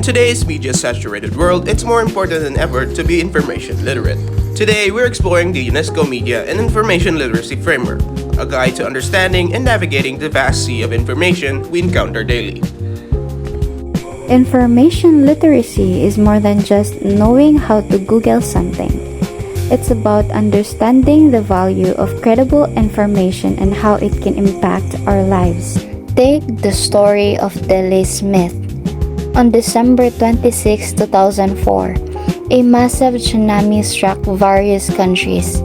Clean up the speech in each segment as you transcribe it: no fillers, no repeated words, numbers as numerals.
today's media-saturated world, it's more important than ever to be information literate. Today, we're exploring the UNESCO Media and Information Literacy Framework, a guide to understanding and navigating the vast sea of information we encounter daily. Information literacy is more than just knowing how to Google something. It's about understanding the value of credible information and how it can impact our lives. Take the story of Delhi Smith. On December 26, 2004, a massive tsunami struck various countries.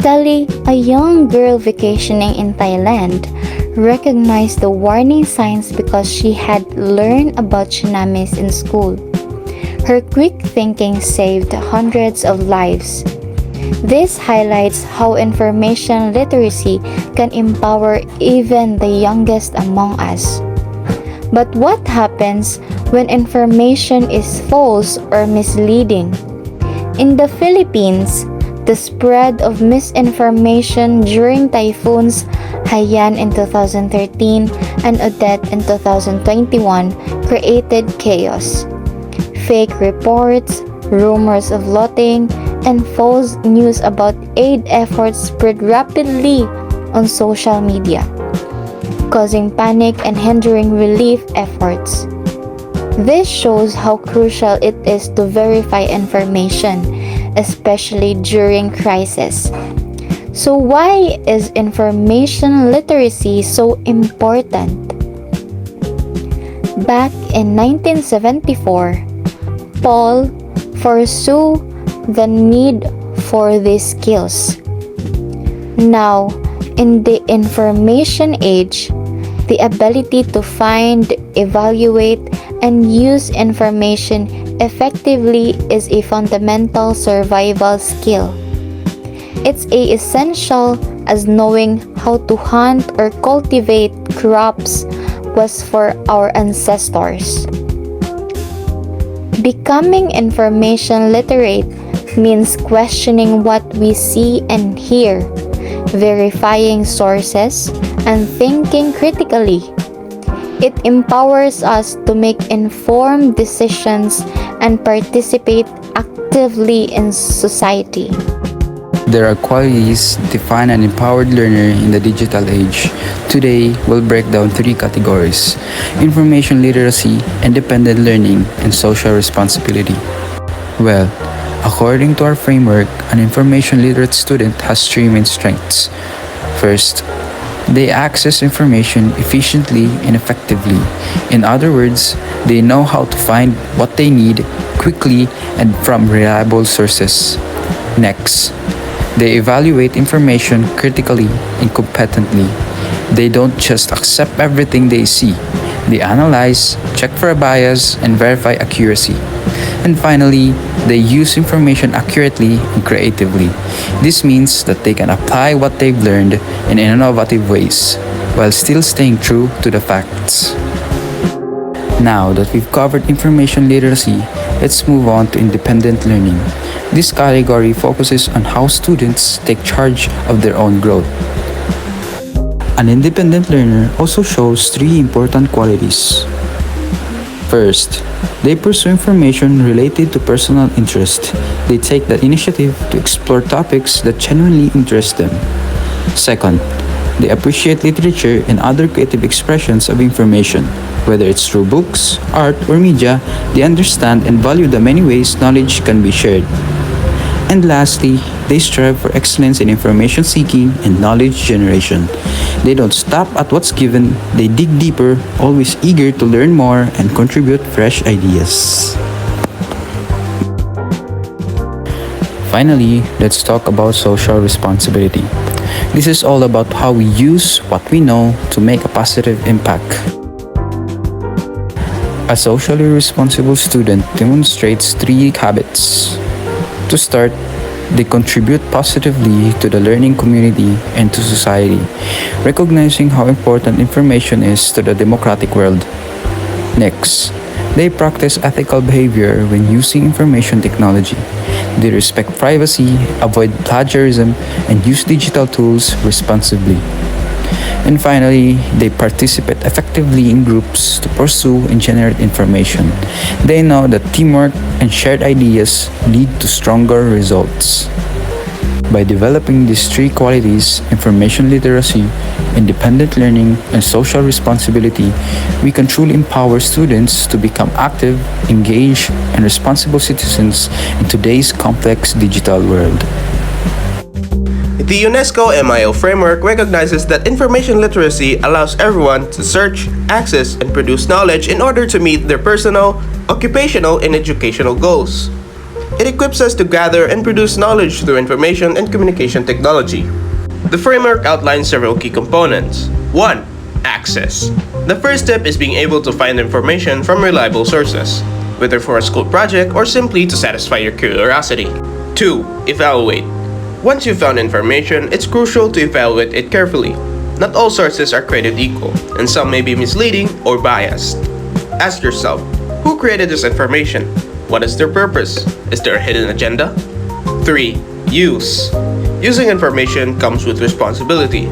Telly, a young girl vacationing in Thailand, recognized the warning signs because she had learned about tsunamis in school. Her quick thinking saved hundreds of lives. This highlights how information literacy can empower even the youngest among us. But what happens when information is false or misleading? In the Philippines, the spread of misinformation during typhoons Haiyan in 2013 and Odette in 2021 created chaos. Fake reports, rumors of looting, and false news about aid efforts spread rapidly on social media, causing panic and hindering relief efforts. This shows how crucial it is to verify information, especially during crisis. So why is information literacy so important? Back in 1974, Paul foresaw the need for these skills. Now, in the information age, the ability to find, evaluate, and use information effectively is a fundamental survival skill. It's as essential as knowing how to hunt or cultivate crops was for our ancestors. Becoming information literate means questioning what we see and hear, verifying sources, and thinking critically. It empowers us to make informed decisions and participate actively in society. There are qualities that define an empowered learner in the digital age. Today, we'll break down three categories: information literacy, independent learning, and social responsibility. Well, according to our framework, an information literate student has three main strengths. First, they access information efficiently and effectively. In other words, they know how to find what they need quickly and from reliable sources. Next, they evaluate information critically and competently. They don't just accept everything they see. They analyze, check for a bias, and verify accuracy. And finally, they use information accurately and creatively. This means that they can apply what they've learned in innovative ways, while still staying true to the facts. Now that we've covered information literacy, let's move on to independent learning. This category focuses on how students take charge of their own growth. An independent learner also shows three important qualities. First, they pursue information related to personal interest. They take the initiative to explore topics that genuinely interest them. Second, they appreciate literature and other creative expressions of information. Whether it's through books, art, or media, they understand and value the many ways knowledge can be shared. And lastly, they strive for excellence in information seeking and knowledge generation. They don't stop at what's given, they dig deeper, always eager to learn more and contribute fresh ideas. Finally, let's talk about social responsibility. This is all about how we use what we know to make a positive impact. A socially responsible student demonstrates three habits. To start, they contribute positively to the learning community and to society, recognizing how important information is to the democratic world. Next, they practice ethical behavior when using information technology. They respect privacy, avoid plagiarism, and use digital tools responsibly. And finally, they participate effectively in groups to pursue and generate information. They know that teamwork and shared ideas lead to stronger results. By developing these three qualities, information literacy, independent learning, and social responsibility, we can truly empower students to become active, engaged, and responsible citizens in today's complex digital world. The UNESCO MIL framework recognizes that information literacy allows everyone to search, access, and produce knowledge in order to meet their personal, occupational, and educational goals. It equips us to gather and produce knowledge through information and communication technology. The framework outlines several key components. 1. Access. The first step is being able to find information from reliable sources, whether for a school project or simply to satisfy your curiosity. 2. Evaluate. Once you've found information, it's crucial to evaluate it carefully. Not all sources are created equal, and some may be misleading or biased. Ask yourself, who created this information? What is their purpose? Is there a hidden agenda? 3. Use. Using information comes with responsibility.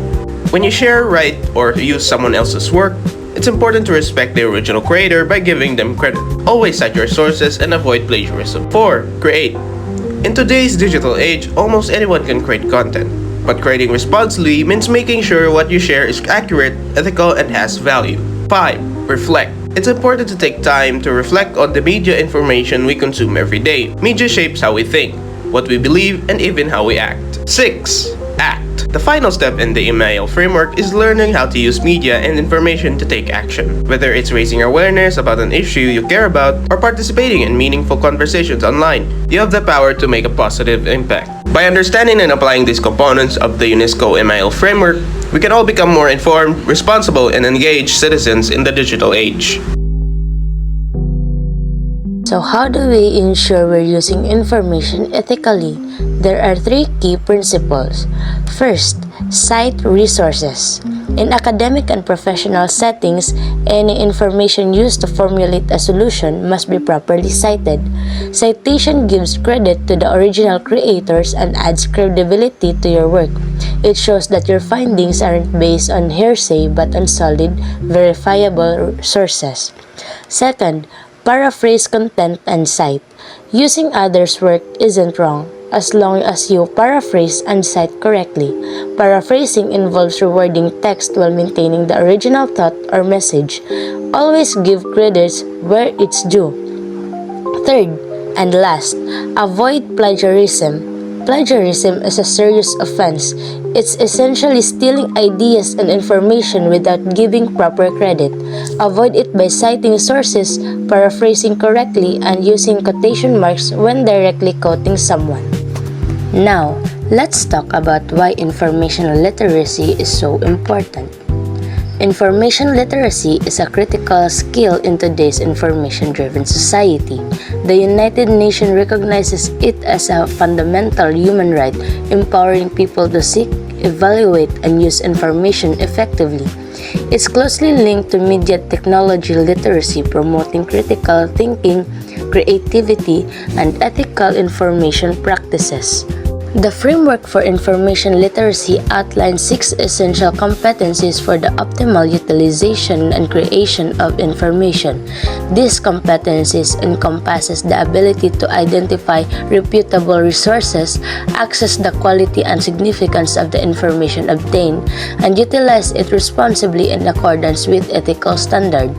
When you share, write, or use someone else's work, it's important to respect the original creator by giving them credit. Always cite your sources and avoid plagiarism. 4. Create. In today's digital age, almost anyone can create content. But creating responsibly means making sure what you share is accurate, ethical, and has value. 5. Reflect. It's important to take time to reflect on the media information we consume every day. Media shapes how we think, what we believe, and even how we act. 6. Act. The final step in the MIL framework is learning how to use media and information to take action. Whether it's raising awareness about an issue you care about or participating in meaningful conversations online, you have the power to make a positive impact. By understanding and applying these components of the UNESCO MIL framework, we can all become more informed, responsible, and engaged citizens in the digital age. So how do we ensure we're using information ethically? There are three key principles. First, cite resources. In academic and professional settings, any information used to formulate a solution must be properly cited. Citation gives credit to the original creators and adds credibility to your work. It shows that your findings aren't based on hearsay but on solid, verifiable sources. Second, paraphrase content and cite. Using others' work isn't wrong, as long as you paraphrase and cite correctly. Paraphrasing involves rewording text while maintaining the original thought or message. Always give credits where it's due. Third, and last, avoid plagiarism. Plagiarism is a serious offense. It's essentially stealing ideas and information without giving proper credit. Avoid it by citing sources, paraphrasing correctly, and using quotation marks when directly quoting someone. Now, let's talk about why information literacy is so important. Information literacy is a critical skill in today's information-driven society. The United Nations recognizes it as a fundamental human right, empowering people to seek, evaluate, and use information effectively. It's closely linked to media technology literacy, promoting critical thinking, creativity, and ethical information practices. The framework for information literacy outlines 6 essential competencies for the optimal utilization and creation of information. These competencies encompasses the ability to identify reputable resources, access the quality and significance of the information obtained, and utilize it responsibly in accordance with ethical standards.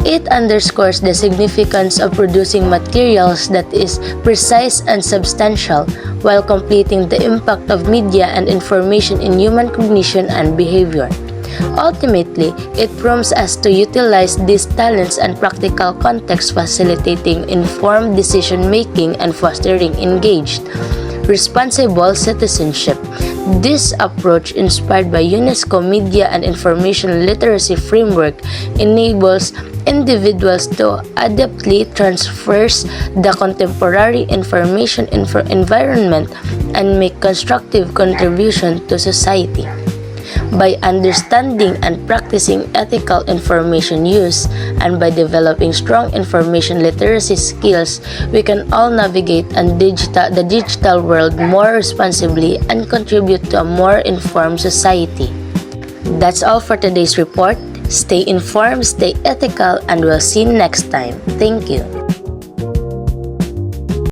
It underscores the significance of producing materials that is precise and substantial, while completing the impact of media and information in human cognition and behavior. Ultimately, it prompts us to utilize these talents and practical context, facilitating informed decision-making and fostering engaged, responsible citizenship. This approach, inspired by UNESCO Media and Information Literacy Framework, enables individuals to adeptly traverse the contemporary information environment and make constructive contribution to society. By understanding and practicing ethical information use, and by developing strong information literacy skills, we can all navigate the digital world more responsibly and contribute to a more informed society. That's all for today's report. Stay informed, stay ethical, and we'll see you next time. Thank you.